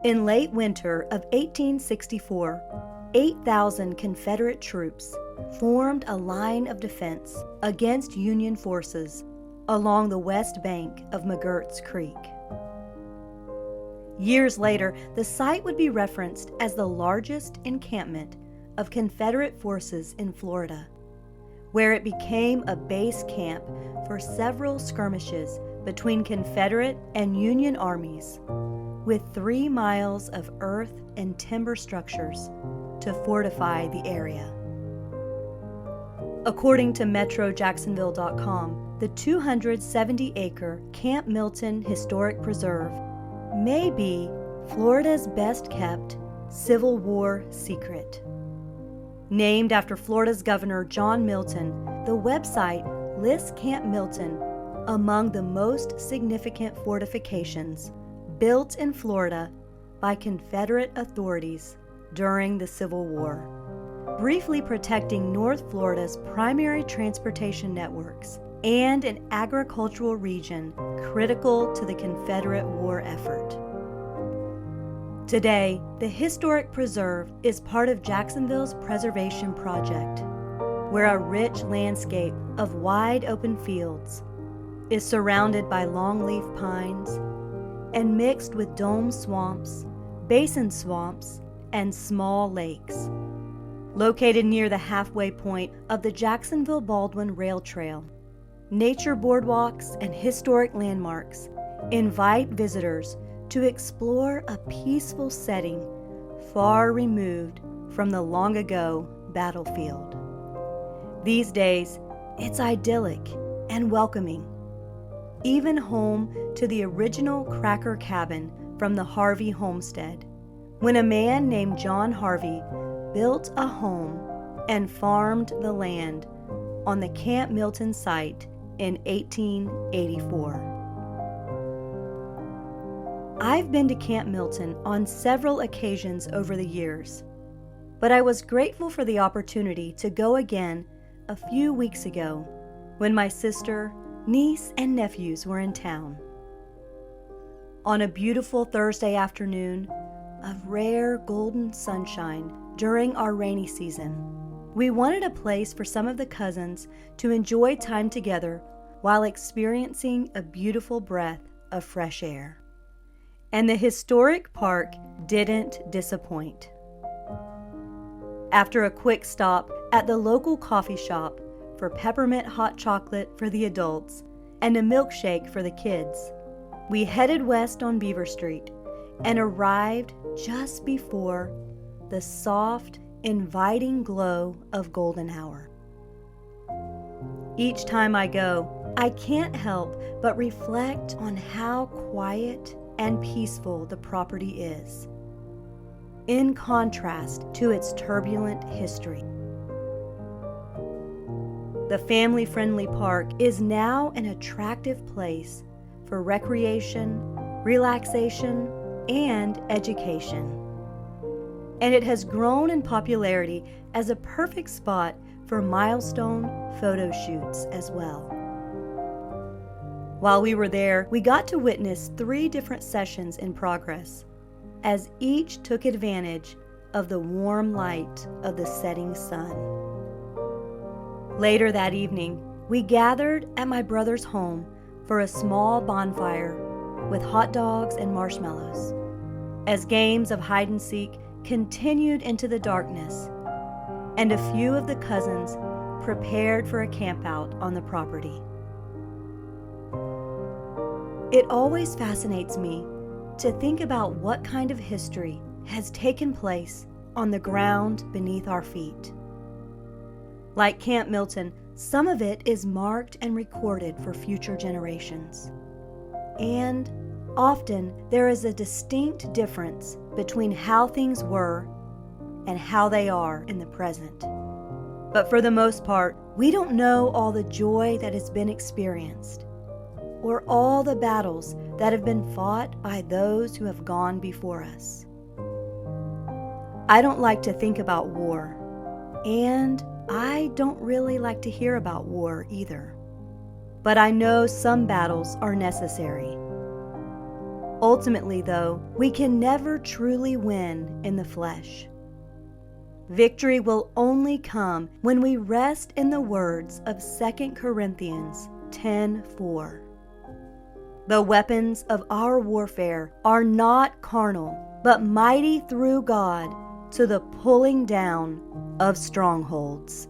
In late winter of 1864, 8,000 Confederate troops formed a line of defense against Union forces along the west bank of McGirts Creek. Years later, the site would be referenced as the largest encampment of Confederate forces in Florida, where it became a base camp for several skirmishes between Confederate and Union armies, with 3 miles of earth and timber structures to fortify the area. According to MetroJacksonville.com, the 270-acre Camp Milton Historic Preserve may be Florida's best-kept Civil War secret. Named after Florida's Governor John Milton, the website lists Camp Milton among the most significant fortifications built in Florida by Confederate authorities during the Civil War, briefly protecting North Florida's primary transportation networks and an agricultural region critical to the Confederate war effort. Today, the historic preserve is part of Jacksonville's preservation project, where a rich landscape of wide open fields is surrounded by longleaf pines and mixed with dome swamps, basin swamps, and small lakes. Located near the halfway point of the Jacksonville-Baldwin Rail Trail, nature boardwalks and historic landmarks invite visitors to explore a peaceful setting far removed from the long-ago battlefield. These days, it's idyllic and welcoming, even home to the original cracker cabin from the Harvey homestead, when a man named John Harvey built a home and farmed the land on the Camp Milton site in 1884. I've been to Camp Milton on several occasions over the years, but I was grateful for the opportunity to go again a few weeks ago when my sister, niece, and nephews were in town. On a beautiful Thursday afternoon of rare golden sunshine during our rainy season, we wanted a place for some of the cousins to enjoy time together while experiencing a beautiful breath of fresh air. And the historic park didn't disappoint. After a quick stop at the local coffee shop for peppermint hot chocolate for the adults and a milkshake for the kids, we headed west on Beaver Street and arrived just before the soft, inviting glow of golden hour. Each time I go, I can't help but reflect on how quiet and peaceful the property is, in contrast to its turbulent history. The family-friendly park is now an attractive place for recreation, relaxation, and education. And it has grown in popularity as a perfect spot for milestone photo shoots as well. While we were there, we got to witness 3 different sessions in progress, as each took advantage of the warm light of the setting sun. Later that evening, we gathered at my brother's home for a small bonfire with hot dogs and marshmallows, as games of hide and seek continued into the darkness, and a few of the cousins prepared for a campout on the property. It always fascinates me to think about what kind of history has taken place on the ground beneath our feet. Like Camp Milton, some of it is marked and recorded for future generations. And often there is a distinct difference between how things were and how they are in the present. But for the most part, we don't know all the joy that has been experienced, or all the battles that have been fought by those who have gone before us. I don't like to think about war, and I don't really like to hear about war either. But I know some battles are necessary. Ultimately, though, we can never truly win in the flesh. Victory will only come when we rest in the words of 2 Corinthians 10:4. The weapons of our warfare are not carnal, but mighty through God to the pulling down of strongholds.